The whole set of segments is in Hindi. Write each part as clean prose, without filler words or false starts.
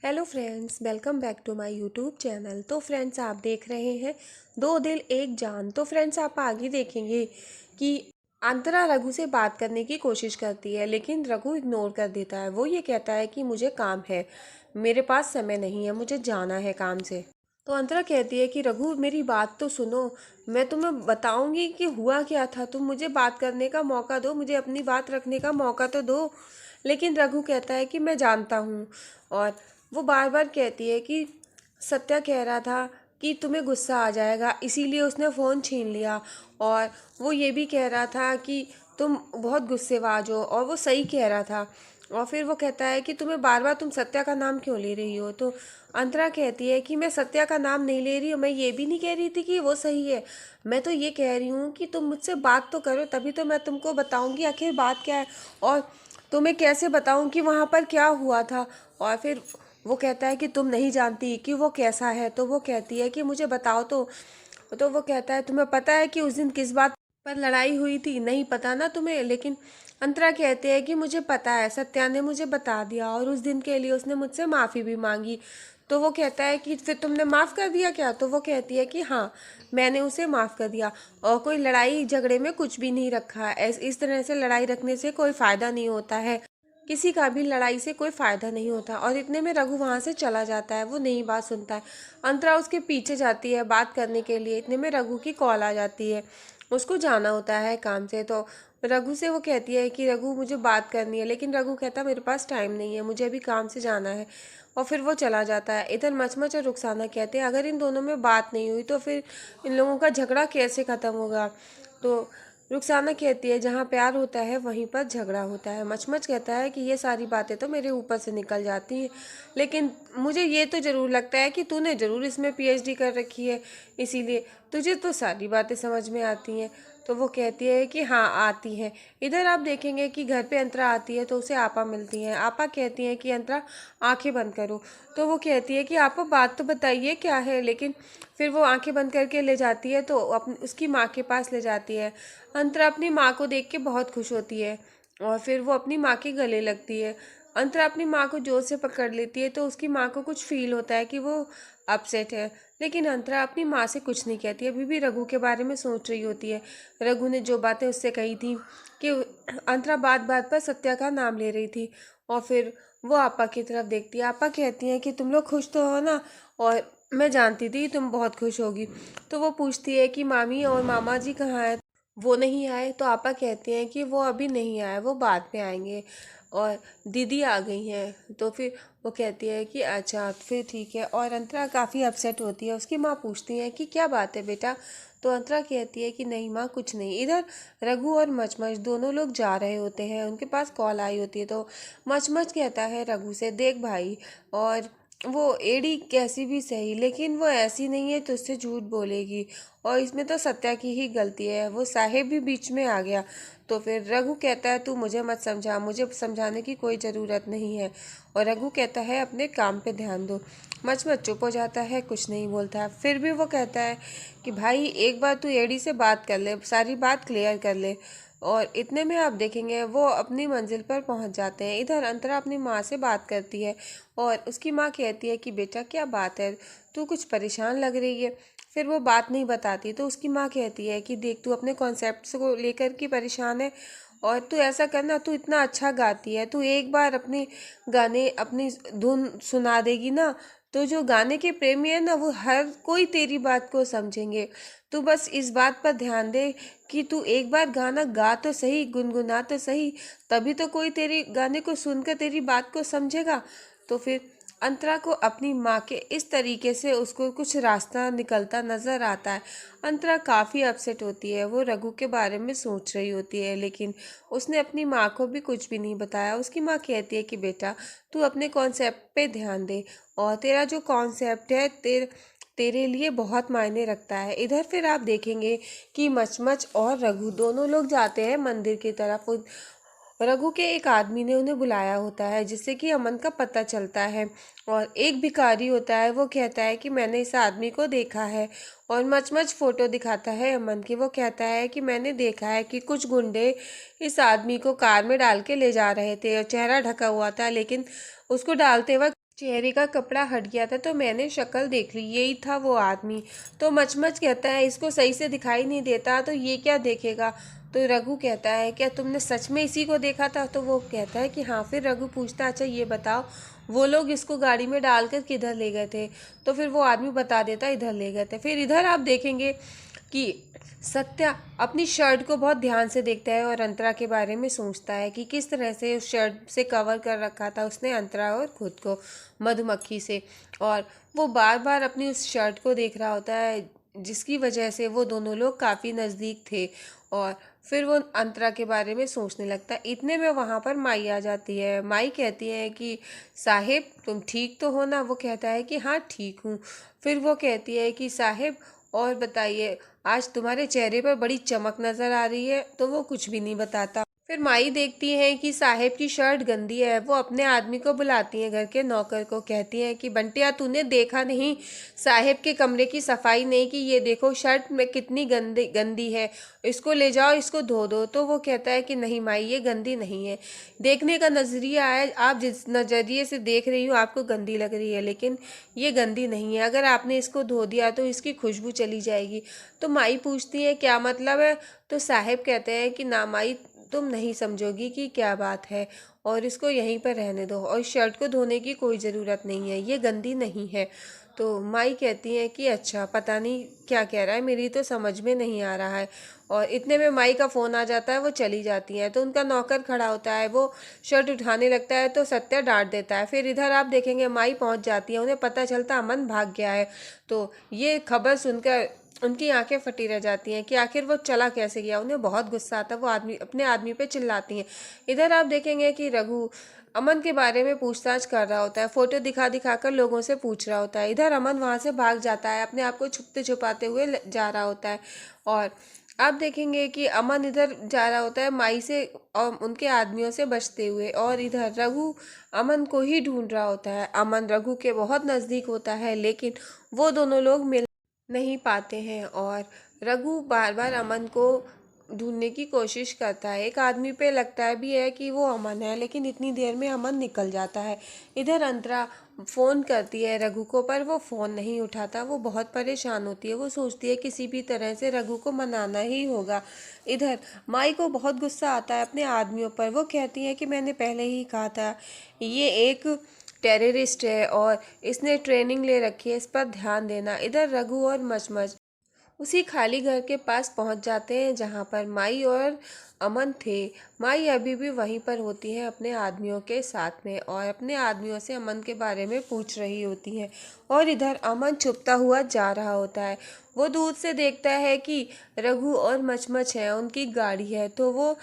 Hello friends, welcome back to my YouTube channel. तो फ्रेंड्स, आप देख रहे हैं दो दिल एक जान। तो फ्रेंड्स, आप आगे देखेंगे कि अंतरा रघु से बात करने की कोशिश करती है, लेकिन रघु इग्नोर कर देता है। वो ये कहता है कि मुझे काम है, मेरे पास समय नहीं है, मुझे जाना है काम से। तो अंतरा कहती है कि रघु, मेरी बात तो सुनो, मैं तुम्हें बताऊंगी कि हुआ क्या था। तुम मुझे बात करने का मौका दो, मुझे अपनी बात रखने का मौका तो दो। लेकिन रघु कहता है कि मैं जानता हूँ। और वो बार बार कहती है कि सत्या कह रहा था कि तुम्हें गुस्सा आ जाएगा, इसीलिए उसने फ़ोन छीन लिया। और वो ये भी कह रहा था कि तुम बहुत गुस्सेबाज हो, और वो सही कह रहा था। और फिर वो कहता है कि तुम्हें बार बार तुम सत्या का नाम क्यों ले रही हो। तो अंतरा कहती है कि मैं सत्या का नाम नहीं ले रही हूँ, मैं ये भी नहीं कह रही थी कि वो सही है। मैं तो ये कह रही हूँ कि तुम मुझसे बात तो करो, तभी तो मैं तुमको बताऊंगी आखिर बात क्या है, और तुम्हें कैसे बताऊं कि वहाँ पर क्या हुआ था। और फिर वो कहता है कि तुम नहीं जानती कि वो कैसा है। तो वो कहती है कि मुझे बताओ तो वो कहता है, तुम्हें पता है कि उस दिन किस बात पर लड़ाई हुई थी? नहीं पता ना तुम्हें? लेकिन अंतरा कहते हैं कि मुझे पता है, सत्या ने मुझे बता दिया, और उस दिन के लिए उसने मुझसे माफ़ी भी मांगी। तो वो कहता है कि फिर तुमने माफ़ कर दिया क्या? तो वो कहती है कि हाँ, मैंने उसे माफ़ कर दिया, और कोई लड़ाई झगड़े में कुछ भी नहीं रखा। इस तरह से लड़ाई रखने से कोई फ़ायदा नहीं होता है, किसी का भी लड़ाई से कोई फायदा नहीं होता। और इतने में रघु वहां से चला जाता है, वो नई बात सुनता है। अंतरा उसके पीछे जाती है बात करने के लिए। इतने में रघु की कॉल आ जाती है, उसको जाना होता है काम से। तो रघु से वो कहती है कि रघु, मुझे बात करनी है। लेकिन रघु कहता है, मेरे पास टाइम नहीं है, मुझे अभी काम से जाना है। और फिर वो चला जाता है। इधर मचमच और रुखसाना कहते हैं, अगर इन दोनों में बात नहीं हुई तो फिर इन लोगों का झगड़ा कैसे ख़त्म होगा। तो रुखसाना कहती है, जहाँ प्यार होता है वहीं पर झगड़ा होता है। मचमच कहता है कि ये सारी बातें तो मेरे ऊपर से निकल जाती हैं, लेकिन मुझे ये तो ज़रूर लगता है कि तूने ज़रूर इसमें पीएचडी कर रखी है, इसीलिए तुझे तो सारी बातें समझ में आती हैं। तो वो कहती है कि हाँ, आती हैं। इधर आप देखेंगे कि घर पे अंतरा आती है तो उसे आपा मिलती हैं। आपा कहती हैं कि अंतरा, आंखें बंद करो। तो वो कहती है कि आपा, बात तो बताइए क्या है। लेकिन फिर वो आंखें बंद करके ले जाती है, तो अपनी उसकी माँ के पास ले जाती है। अंतरा अपनी माँ को देख के बहुत खुश होती है, और फिर वो अपनी माँ के गले लगती है। अंतरा अपनी माँ को जोर से पकड़ लेती है, तो उसकी माँ को कुछ फील होता है कि वो अपसेट है। लेकिन अंतरा अपनी माँ से कुछ नहीं कहती, अभी भी रघु के बारे में सोच रही होती है। रघु ने जो बातें उससे कही थी कि अंतरा बात बात पर सत्या का नाम ले रही थी। और फिर वो आपा की तरफ देखती है। आपा कहती हैं कि तुम लोग खुश तो हो ना, और मैं जानती थी तुम बहुत खुश होगी। तो वो पूछती है कि मामी और मामा जी कहाँ हैं? वो नहीं आए? तो आपा कहते हैं कि वो अभी नहीं आए, वो बाद में आएंगे, और दीदी आ गई हैं। तो फिर वो कहती है कि अच्छा, फिर ठीक है। और अंतरा काफ़ी अपसेट होती है। उसकी माँ पूछती है कि क्या बात है बेटा? तो अंतरा कहती है कि नहीं माँ, कुछ नहीं। इधर रघु और मचमच दोनों लोग जा रहे होते हैं, उनके पास कॉल आई होती है। तो मचमच कहता है रघु से, देख भाई, और वो एड़ी कैसी भी सही, लेकिन वो ऐसी नहीं है तुझसे झूठ बोलेगी, और इसमें तो सत्या की ही गलती है, वो साहेब भी बीच में आ गया। तो फिर रघु कहता है, तू मुझे मत समझा, मुझे समझाने की कोई ज़रूरत नहीं है। और रघु कहता है, अपने काम पे ध्यान दो। मचमच चुप हो जाता है, कुछ नहीं बोलता है। फिर भी वो कहता है कि भाई, एक बार तू एडी से बात कर ले, सारी बात क्लियर कर ले। और इतने में आप देखेंगे वो अपनी मंजिल पर पहुंच जाते हैं। इधर अंतरा अपनी माँ से बात करती है, और उसकी माँ कहती है कि बेटा, क्या बात है, तू कुछ परेशान लग रही है। फिर वो बात नहीं बताती, तो उसकी माँ कहती है कि देख, तू अपने कॉन्सेप्ट को लेकर के परेशान है, और तू ऐसा करना, तू इतना अच्छा गाती है, तू एक बार अपने गाने, अपनी धुन सुना देगी ना, तो जो गाने के प्रेमी है ना, वो हर कोई तेरी बात को समझेंगे। तू बस इस बात पर ध्यान दे कि तू एक बार गाना गा तो सही, गुनगुना तो सही, तभी तो कोई तेरे गाने को सुनकर तेरी बात को समझेगा। तो फिर अंतरा को अपनी माँ के इस तरीके से उसको कुछ रास्ता निकलता नजर आता है। अंतरा काफ़ी अपसेट होती है, वो रघु के बारे में सोच रही होती है, लेकिन उसने अपनी माँ को भी कुछ भी नहीं बताया। उसकी माँ कहती है कि बेटा, तू अपने कॉन्सेप्ट पे ध्यान दे, और तेरा जो कॉन्सेप्ट है तेरे लिए बहुत मायने रखता है। इधर फिर आप देखेंगे कि मचमच और रघु दोनों लोग जाते हैं मंदिर की तरफ। रघु के एक आदमी ने उन्हें बुलाया होता है, जिससे कि अमन का पता चलता है। और एक भिखारी होता है, वो कहता है कि मैंने इस आदमी को देखा है। और मचमच फोटो दिखाता है अमन की। वो कहता है कि मैंने देखा है कि कुछ गुंडे इस आदमी को कार में डाल के ले जा रहे थे, और चेहरा ढका हुआ था, लेकिन उसको डालते वक्त चेहरे का कपड़ा हट गया था तो मैंने शक्ल देख ली, यही था वो आदमी। तो मचमच कहता है इसको सही से दिखाई नहीं देता तो ये क्या देखेगा। तो रघु कहता है क्या तुमने सच में इसी को देखा था। तो वो कहता है कि हाँ। फिर रघु पूछता अच्छा ये बताओ वो लोग इसको गाड़ी में डालकर किधर ले गए थे। तो फिर वो आदमी बता देता इधर ले गए थे। फिर इधर आप देखेंगे कि सत्या अपनी शर्ट को बहुत ध्यान से देखता है और अंतरा के बारे में सोचता है कि किस तरह से उस शर्ट से कवर कर रखा था उसने अंतरा और खुद को मधुमक्खी से। और वो बार बार अपनी उस शर्ट को देख रहा होता है जिसकी वजह से वो दोनों लोग काफ़ी नज़दीक थे। और फिर वो अंतरा के बारे में सोचने लगता है। इतने में वहाँ पर माई आ जाती है। माई कहती है कि साहिब तुम ठीक तो हो ना। वो कहता है कि हाँ ठीक हूँ। फिर वो कहती है कि साहिब और बताइए आज तुम्हारे चेहरे पर बड़ी चमक नजर आ रही है। तो वो कुछ भी नहीं बताता। फिर माई देखती है कि साहेब की शर्ट गंदी है। वो अपने आदमी को बुलाती है, घर के नौकर को कहती है कि बंटिया तूने देखा नहीं साहेब के कमरे की सफाई नहीं की, ये देखो शर्ट में कितनी गंदी गंदी है, इसको ले जाओ इसको धो दो। तो वो कहता है कि नहीं माई ये गंदी नहीं है, देखने का नजरिया है, आप जिस नजरिए से देख रही हो आपको गंदी लग रही है लेकिन ये गंदी नहीं है, अगर आपने इसको धो दिया तो इसकी खुशबू चली जाएगी। तो माई पूछती है क्या मतलब है। तो साहेब कहते हैं कि ना माई तुम नहीं समझोगी कि क्या बात है और इसको यहीं पर रहने दो और शर्ट को धोने की कोई ज़रूरत नहीं है, ये गंदी नहीं है। तो माई कहती है कि अच्छा पता नहीं क्या कह रहा है, मेरी तो समझ में नहीं आ रहा है। और इतने में माई का फ़ोन आ जाता है, वो चली जाती हैं। तो उनका नौकर खड़ा होता है, वो शर्ट उठाने लगता है तो सत्या डांट देता है। फिर इधर आप देखेंगे माई पहुंच जाती है, उन्हें पता चलता अमन भाग गया है। तो ये खबर सुनकर उनकी आंखें फटी रह जाती हैं कि आखिर वो चला कैसे गया। उन्हें बहुत गुस्सा आता है, वो आदमी अपने आदमी पे चिल्लाती हैं। इधर आप देखेंगे कि रघु अमन के बारे में पूछताछ कर रहा होता है, फोटो दिखा दिखा कर लोगों से पूछ रहा होता है। इधर अमन वहां से भाग जाता है, अपने आप को छुपते छुपाते हुए जा रहा होता है। और आप देखेंगे कि अमन इधर जा रहा होता है माई से और उनके आदमियों से बचते हुए, और इधर रघु अमन को ही ढूंढ रहा होता है। अमन रघु के बहुत नज़दीक होता है लेकिन वो दोनों लोग मिल नहीं पाते हैं और रघु बार बार अमन को ढूंढने की कोशिश करता है। एक आदमी पे लगता है भी है कि वो अमन है लेकिन इतनी देर में अमन निकल जाता है। इधर अंतरा फ़ोन करती है रघु को पर वो फ़ोन नहीं उठाता। वो बहुत परेशान होती है, वो सोचती है किसी भी तरह से रघु को मनाना ही होगा। इधर माई को बहुत गुस्सा आता है अपने आदमियों पर। वो कहती है कि मैंने पहले ही कहा था ये एक टेररिस्ट है और इसने ट्रेनिंग ले रखी है, इस पर ध्यान देना। इधर रघु और मचमच उसी खाली घर के पास पहुंच जाते हैं जहां पर माई और अमन थे। माई अभी भी वहीं पर होती है अपने आदमियों के साथ में और अपने आदमियों से अमन के बारे में पूछ रही होती है। और इधर अमन छुपता हुआ जा रहा होता है। वो दूर से देखता है कि रघु और मचमच है, उनकी गाड़ी है, तो वो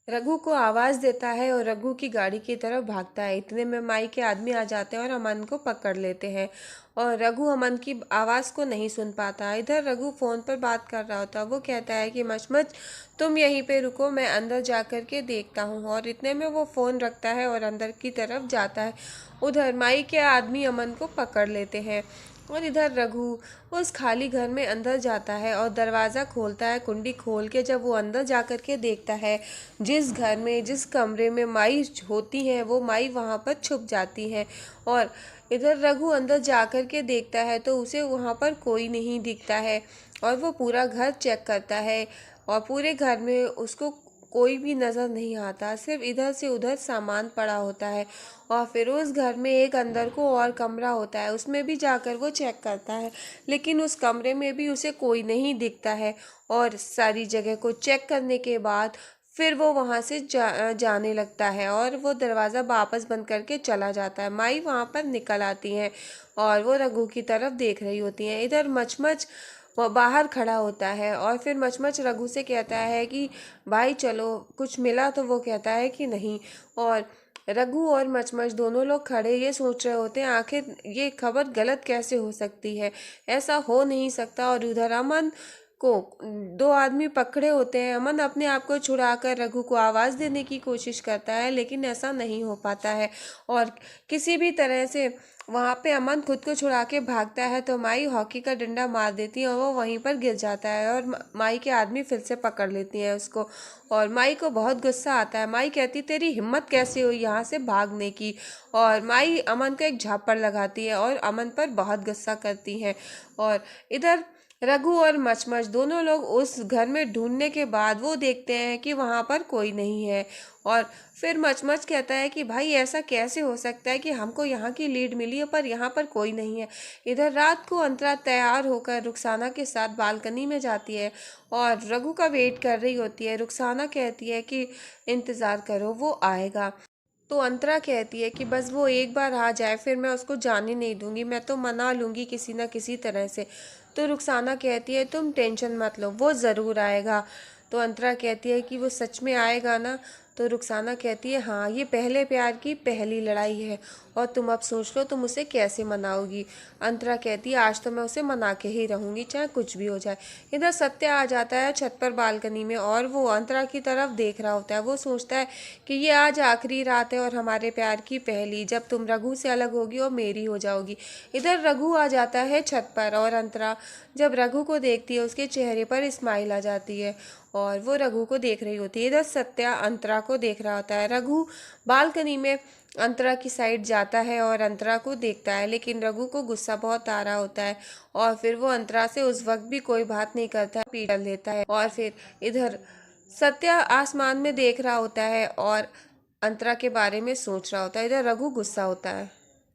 रघु को आवाज देता है और रघु की गाड़ी की तरफ भागता है। इतने में माई के आदमी आ जाते हैं और अमन को पकड़ लेते हैं और रघु अमन की आवाज को नहीं सुन पाता। इधर रघु फोन पर बात कर रहा होता, वो कहता है कि मचमच तुम यहीं पे रुको, मैं अंदर जा कर के देखता हूँ। और इतने में वो फोन रखता है और अंदर की तरफ जाता है। उधर माई के आदमी अमन को पकड़ लेते हैं और इधर रघु उस खाली घर में अंदर जाता है और दरवाज़ा खोलता है। कुंडी खोल के जब वो अंदर जा कर के देखता है जिस घर में जिस कमरे में माई होती है वो माई वहाँ पर छुप जाती है। और इधर रघु अंदर जा कर के देखता है तो उसे वहाँ पर कोई नहीं दिखता है और वो पूरा घर चेक करता है और पूरे घर में उसको कोई भी नज़र नहीं आता, सिर्फ इधर से उधर सामान पड़ा होता है। और फिर उस घर में एक अंदर को और कमरा होता है, उसमें भी जाकर वो चेक करता है लेकिन उस कमरे में भी उसे कोई नहीं दिखता है। और सारी जगह को चेक करने के बाद फिर वो वहाँ से जाने लगता है और वो दरवाज़ा वापस बंद करके चला जाता है। माई वहाँ पर निकल आती हैं और वो रघु की तरफ देख रही होती हैं। इधर मचमच वो बाहर खड़ा होता है और फिर मचमच रघु से कहता है कि भाई चलो कुछ मिला। तो वो कहता है कि नहीं। और रघु और मचमच दोनों लोग खड़े ये सोच रहे होते हैं आखिर ये खबर गलत कैसे हो सकती है, ऐसा हो नहीं सकता। और उधर अमन को दो आदमी पकड़े होते हैं। अमन अपने आप को छुड़ाकर रघु को आवाज़ देने की कोशिश करता है, लेकिन ऐसा नहीं हो पाता है और किसी भी तरह से वहाँ पे अमन खुद को छुड़ा के भागता है तो माई हॉकी का डंडा मार देती है और वो वहीं पर गिर जाता है और माई के आदमी फिर से पकड़ लेती हैं उसको। और माई को बहुत गुस्सा आता है। माई कहती तेरी हिम्मत कैसे हुई यहाँ से भागने की, और माई अमन को एक झापड़ लगाती है और अमन पर बहुत गुस्सा करती है। और इधर रघु और मचमच दोनों लोग उस घर में ढूंढने के बाद वो देखते हैं कि वहाँ पर कोई नहीं है। और फिर मचमच कहता है कि भाई ऐसा कैसे हो सकता है कि हमको यहाँ की लीड मिली है पर यहाँ पर कोई नहीं है। इधर रात को अंतरा तैयार होकर रुखसाना के साथ बालकनी में जाती है और रघु का वेट कर रही होती है। रुखसाना कहती है कि इंतज़ार करो, वो आएगा। तो अंतरा कहती है कि बस वो एक बार आ जाए, फिर मैं उसको जाने नहीं दूंगी, मैं तो मना लूंगी किसी ना किसी तरह से। तो रुखसाना कहती है तुम टेंशन मत लो, वो ज़रूर आएगा। तो अंतरा कहती है कि वो सच में आएगा ना। तो रुखसाना कहती है हाँ, ये पहले प्यार की पहली लड़ाई है और तुम अब सोच लो तुम उसे कैसे मनाओगी। अंतरा कहती है आज तो मैं उसे मना के ही रहूंगी, चाहे कुछ भी हो जाए। इधर सत्य आ जाता है छत पर बालकनी में और वो अंतरा की तरफ देख रहा होता है। वो सोचता है कि ये आज आखिरी रात है और हमारे प्यार की पहली, जब तुम रघु से अलग होगी और मेरी हो जाओगी। इधर रघु आ जाता है छत पर और अंतरा जब रघु को देखती है उसके चेहरे पर स्माइल आ जाती है और वो रघु को देख रही होती है। इधर सत्या अंतरा को देख रहा होता है। रघु बालकनी में अंतरा की साइड जाता है और अंतरा को देखता है, लेकिन रघु को गुस्सा बहुत आ रहा होता है और फिर वो अंतरा से उस वक्त भी कोई बात नहीं करता, पीट लेता है। और फिर इधर सत्या आसमान में देख रहा होता है और अंतरा के बारे में सोच रहा होता है। इधर रघु गुस्सा होता है।